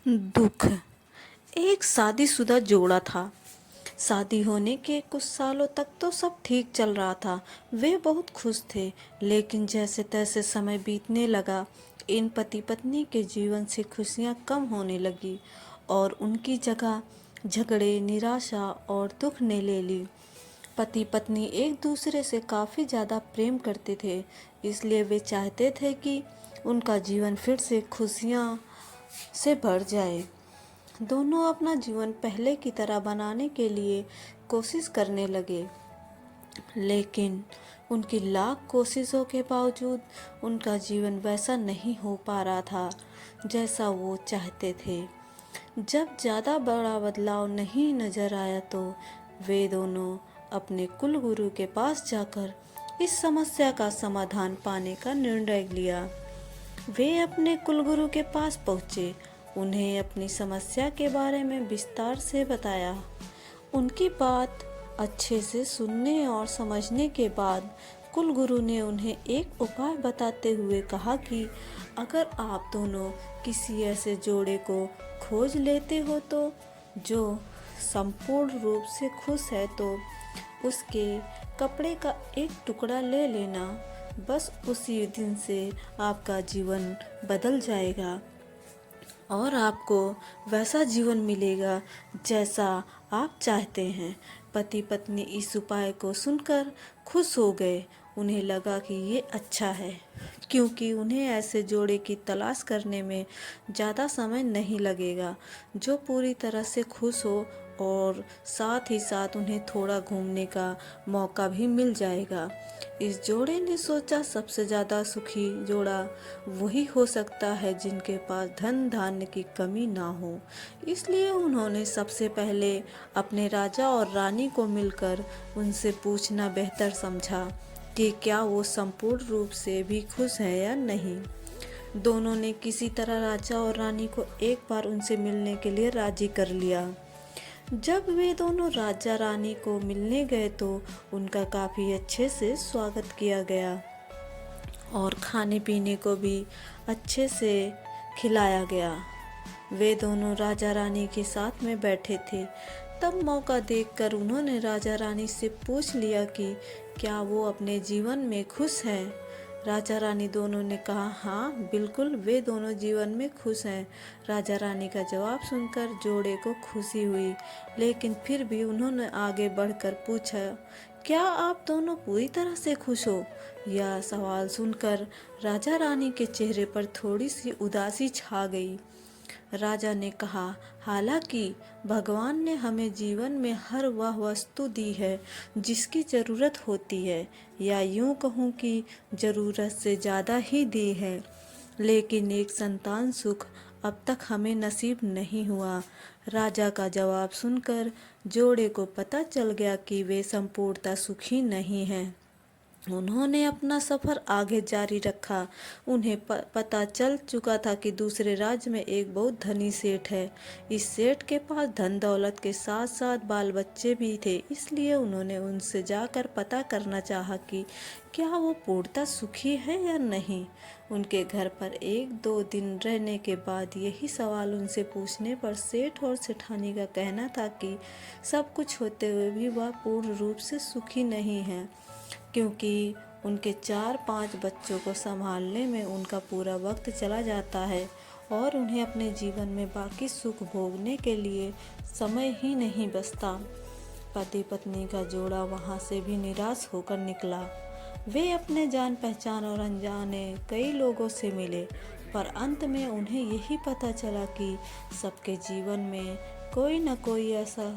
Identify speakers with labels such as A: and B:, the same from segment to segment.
A: दुख। एक शादीशुदा जोड़ा था। शादी होने के कुछ सालों तक तो सब ठीक चल रहा था। वे बहुत खुश थे, लेकिन जैसे तैसे समय बीतने लगा, इन पति पत्नी के जीवन से खुशियां कम होने लगी और उनकी जगह झगड़े, निराशा और दुख ने ले ली। पति पत्नी एक दूसरे से काफ़ी ज़्यादा प्रेम करते थे, इसलिए वे चाहते थे कि उनका जीवन फिर से खुशियाँ से भर जाए। दोनों अपना जीवन पहले की तरह बनाने के लिए कोशिश करने लगे, लेकिन उनकी लाख कोशिशों के बावजूद उनका जीवन वैसा नहीं हो पा रहा था जैसा वो चाहते थे। जब ज़्यादा बड़ा बदलाव नहीं नजर आया तो वे दोनों अपने कुलगुरु के पास जाकर इस समस्या का समाधान पाने का निर्णय लिया। वे अपने कुलगुरु के पास पहुँचे, उन्हें अपनी समस्या के बारे में विस्तार से बताया। उनकी बात अच्छे से सुनने और समझने के बाद कुलगुरु ने उन्हें एक उपाय बताते हुए कहा कि अगर आप दोनों किसी ऐसे जोड़े को खोज लेते हो तो जो संपूर्ण रूप से खुश है, तो उसके कपड़े का एक टुकड़ा ले लेना। बस उसी दिन से आपका जीवन बदल जाएगा और आपको वैसा जीवन मिलेगा जैसा आप चाहते हैं। पति पत्नी इस उपाय को सुनकर खुश हो गए। उन्हें लगा कि ये अच्छा है, क्योंकि उन्हें ऐसे जोड़े की तलाश करने में ज़्यादा समय नहीं लगेगा जो पूरी तरह से खुश हो, और साथ ही साथ उन्हें थोड़ा घूमने का मौका भी मिल जाएगा। इस जोड़े ने सोचा, सबसे ज़्यादा सुखी जोड़ा वही हो सकता है जिनके पास धन धान्य की कमी ना हो। इसलिए उन्होंने सबसे पहले अपने राजा और रानी को मिलकर उनसे पूछना बेहतर समझा कि क्या वो संपूर्ण रूप से भी खुश है या नहीं। दोनों ने किसी तरह राजा और रानी को एक बार उनसे मिलने के लिए राजी कर लिया। जब वे दोनों राजा रानी को मिलने गए तो उनका काफ़ी अच्छे से स्वागत किया गया और खाने पीने को भी अच्छे से खिलाया गया। वे दोनों राजा रानी के साथ में बैठे थे। तब मौका देखकर उन्होंने राजा रानी से पूछ लिया कि क्या वो अपने जीवन में खुश हैं। राजा रानी दोनों ने कहा, हाँ बिल्कुल, वे दोनों जीवन में खुश हैं। राजा रानी का जवाब सुनकर जोड़े को खुशी हुई, लेकिन फिर भी उन्होंने आगे बढ़कर पूछा, क्या आप दोनों पूरी तरह से खुश हो? यह सवाल सुनकर राजा रानी के चेहरे पर थोड़ी सी उदासी छा गई। राजा ने कहा, हालांकि भगवान ने हमें जीवन में हर वह वस्तु दी है जिसकी ज़रूरत होती है, या यूं कहूँ कि ज़रूरत से ज़्यादा ही दी है, लेकिन एक संतान सुख अब तक हमें नसीब नहीं हुआ। राजा का जवाब सुनकर जोड़े को पता चल गया कि वे संपूर्णतः सुखी नहीं हैं। उन्होंने अपना सफ़र आगे जारी रखा। उन्हें पता चल चुका था कि दूसरे राज्य में एक बहुत धनी सेठ है। इस सेठ के पास धन दौलत के साथ साथ बाल बच्चे भी थे, इसलिए उन्होंने उनसे जाकर पता करना चाहा कि क्या वो पूर्णतः सुखी है या नहीं। उनके घर पर एक दो दिन रहने के बाद यही सवाल उनसे पूछने पर सेठ और सेठानी का कहना था कि सब कुछ होते हुए भी वह पूर्ण रूप से सुखी नहीं है, क्योंकि उनके 4-5 बच्चों को संभालने में उनका पूरा वक्त चला जाता है और उन्हें अपने जीवन में बाकी सुख भोगने के लिए समय ही नहीं बचता। पति पत्नी का जोड़ा वहाँ से भी निराश होकर निकला। वे अपने जान पहचान और अनजाने कई लोगों से मिले, पर अंत में उन्हें यही पता चला कि सबके जीवन में कोई न कोई ऐसा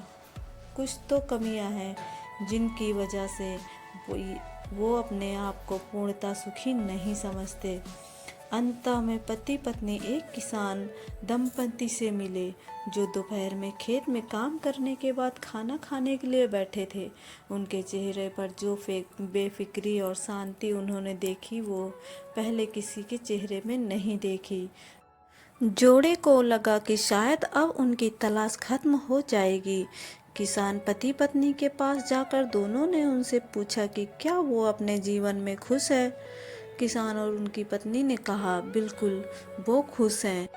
A: कुछ तो कमियां हैं जिनकी वजह से वो अपने आप को पूर्णतः सुखी नहीं समझते। अंततः में पति पत्नी एक किसान दंपति से मिले जो दोपहर में खेत में काम करने के बाद खाना खाने के लिए बैठे थे। उनके चेहरे पर जो बेफिक्री और शांति उन्होंने देखी वो पहले किसी के चेहरे में नहीं देखी। जोड़े को लगा कि शायद अब उनकी तलाश खत्म हो जाएगी। किसान पति पत्नी के पास जाकर दोनों ने उनसे पूछा कि क्या वो अपने जीवन में खुश है। किसान और उनकी पत्नी ने कहा, बिल्कुल, वो खुश हैं।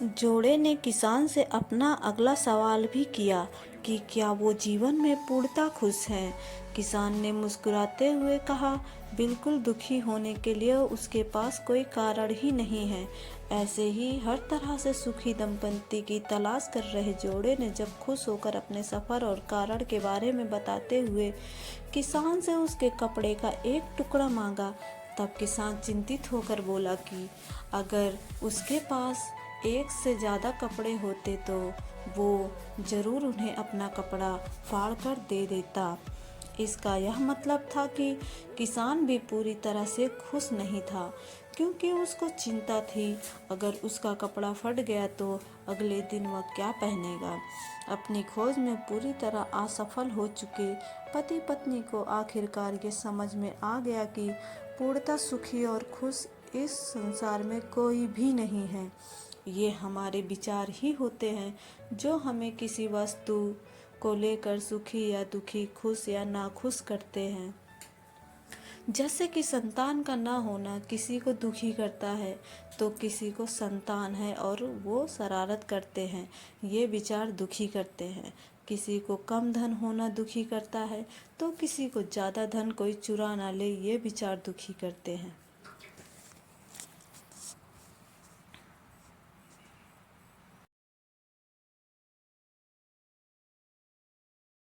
A: जोड़े ने किसान से अपना अगला सवाल भी किया कि क्या वो जीवन में पूर्णतः खुश हैं। किसान ने मुस्कुराते हुए कहा, बिल्कुल, दुखी होने के लिए उसके पास कोई कारण ही नहीं है। ऐसे ही हर तरह से सुखी दंपति की तलाश कर रहे जोड़े ने जब खुश होकर अपने सफ़र और कारण के बारे में बताते हुए किसान से उसके कपड़े का एक टुकड़ा मांगा, तब किसान चिंतित होकर बोला कि अगर उसके पास एक से ज़्यादा कपड़े होते तो वो ज़रूर उन्हें अपना कपड़ा फाड़ कर दे देता। इसका यह मतलब था कि किसान भी पूरी तरह से खुश नहीं था, क्योंकि उसको चिंता थी अगर उसका कपड़ा फट गया तो अगले दिन वह क्या पहनेगा। अपनी खोज में पूरी तरह असफल हो चुके पति पत्नी को आखिरकार ये समझ में आ गया कि पूर्णतः सुखी और खुश इस संसार में कोई भी नहीं है। ये हमारे विचार ही होते हैं जो हमें किसी वस्तु को लेकर सुखी या दुखी, खुश या नाखुश करते हैं। जैसे कि संतान का ना होना किसी को दुखी करता है, तो किसी को संतान है और वो शरारत करते हैं, ये विचार दुखी करते हैं। किसी को कम धन होना दुखी करता है, तो किसी को ज़्यादा धन कोई चुरा ना ले, ये विचार दुखी करते हैं।